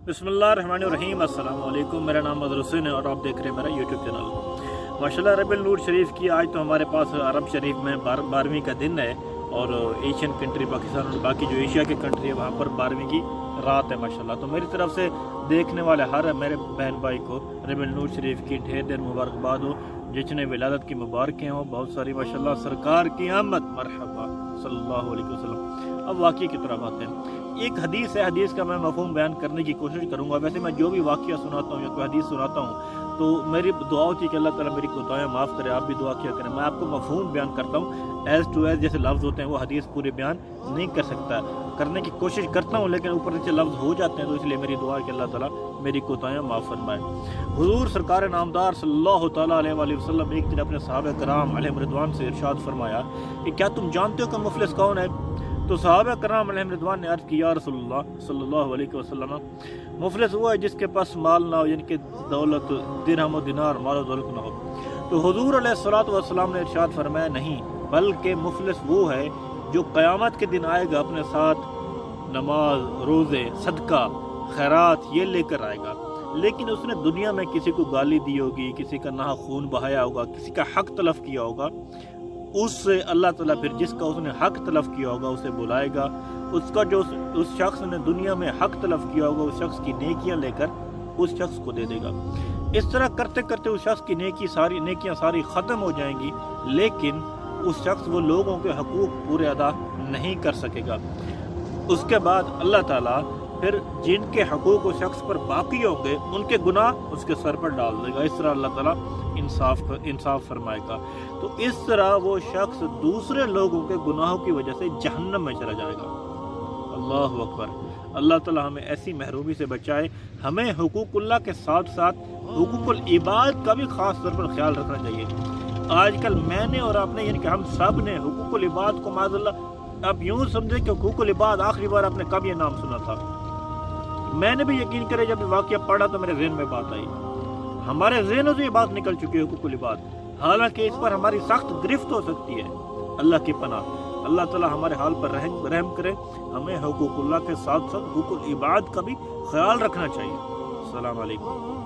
बिस्मिल्लाहिर्रहमानिर्रहीम। अस्सलाम वालेकुम। मेरा नाम मज़हर हुसैन है और आप देख रहे हैं मेरा यूट्यूब चैनल। माशाल्लाह रबीउल नूर शरीफ की आज तो हमारे पास अरब शरीफ में 12वीं का दिन है और एशियन कंट्री पाकिस्तान और बाकी जो एशिया की कंट्री है वहाँ पर 12वीं की रात है माशाल्लाह। तो मेरी तरफ से देखने वाले हर मेरे बहन भाई को रबीउल नूर शरीफ की ढेर ढेर मुबारकबाद हो, जिसने विलादत की मुबारकें हों बहुत सारी माशाल्लाह। सरकार की आमद मरहबा सल्लल्लाहु अलैहि वसल्लम। अब वाक़ये की तरफ आते हैं। एक हदीस है, हदीस का मैं मफहूम बयान करने की कोशिश करूँगा। वैसे मैं जो भी वाक़या सुनाता हूँ या कोई हदीस सुनाता हूँ तो मेरी दुआ होती है कि अल्लाह ताला मेरी कोताहियाँ माफ़ करे, आप भी दुआ किया करें। मैं आपको मफहूम बयान करता हूँ, एज़ टू एज़ जैसे लफ्ज़ होते हैं वो हदीस पूरे बयान नहीं कर सकता, करने की कोशिश करता हूँ लेकिन ऊपर नीचे लफ्ज़ हो जाते हैं। तो इसलिए मेरी दुआ है कि अल्लाह ताला मेरी कोताहियाँ माफ़ फरमाए। हुजूर सरकार नामदार सल्लल्लाहु तआला अलैहि वसल्लम एक दिन अपने सहाबा कराम अलैहिम रिदवान से इरशाद फरमाया कि क्या तुम जानते हो कि मुफलिस कौन है? तो सहाबा कराम अलैहिम रिदवान ने अर्ज़ किया, रसूलुल्लाह सल्लल्लाहु अलैहि वसल्लम, मुफलिस वो है जिसके पास माल ना हो, यानी कि दौलत दिरहम दिनार माल दौलत ना हो। तो हुजूर अलैहिस्सलातु वस्सलाम ने इरशाद फरमाया, नहीं बल्कि मुफलिस वो है जो क़यामत के दिन आएगा अपने साथ नमाज, रोज़े, सदका, खैरात ये लेकर आएगा, लेकिन उसने दुनिया में किसी को गाली दी होगी, किसी का नाहक खून बहाया होगा, किसी का हक तलफ किया होगा। उससे अल्लाह ताला फिर जिसका उसने हक तलफ किया होगा उसे बुलाएगा, उसका जो उस शख्स ने दुनिया में हक तलफ किया होगा उस शख्स की नेकियां लेकर उस शख्स को दे देगा। इस तरह करते करते उस शख्स की नेकियां सारी ख़त्म हो जाएंगी, लेकिन उस शख्स वो लोगों के हकूक़ पूरे अदा नहीं कर सकेगा। उसके बाद अल्लाह ताला फिर जिनके हकूक़ उस शख्स पर बाकी होंगे उनके गुनाह उसके सर पर डाल देगा। इस तरह अल्लाह ताला इंसाफ फरमाएगा। तो इस तरह वो शख्स दूसरे लोगों के गुनाहों की वजह से जहन्नम में चला जाएगा। अल्लाहु अकबर। अल्लाह ताला हमें ऐसी महरूमी से बचाए। हमें हुकूकुल्लाह के साथ साथ हुकूकुल इबाद का भी ख़ास तौर पर ख्याल रखना चाहिए। आजकल मैंने और आपने यानी कि हम सब ने हुकूकुल इबाद को माज़अल्लाह आप यूँ समझे कि हुकूकुल इबाद आखिरी बार आपने कब ये नाम सुना था? मैंने भी यकीन करे जब वाक़या पढ़ा तो मेरे ज़हन में बात आई, हमारे ज़हनों से ये बात निकल चुकी है हुकूकुल इबाद। हालांकि इस पर हमारी सख्त गिरफ्त हो सकती है। अल्लाह की पनाह, अल्लाह ताला हमारे हाल पर रहम करे। हमें हुकूकुल्लाह के साथ साथ हुकूकुल इबाद का भी ख्याल रखना चाहिए। अस्सलाम वालेकुम।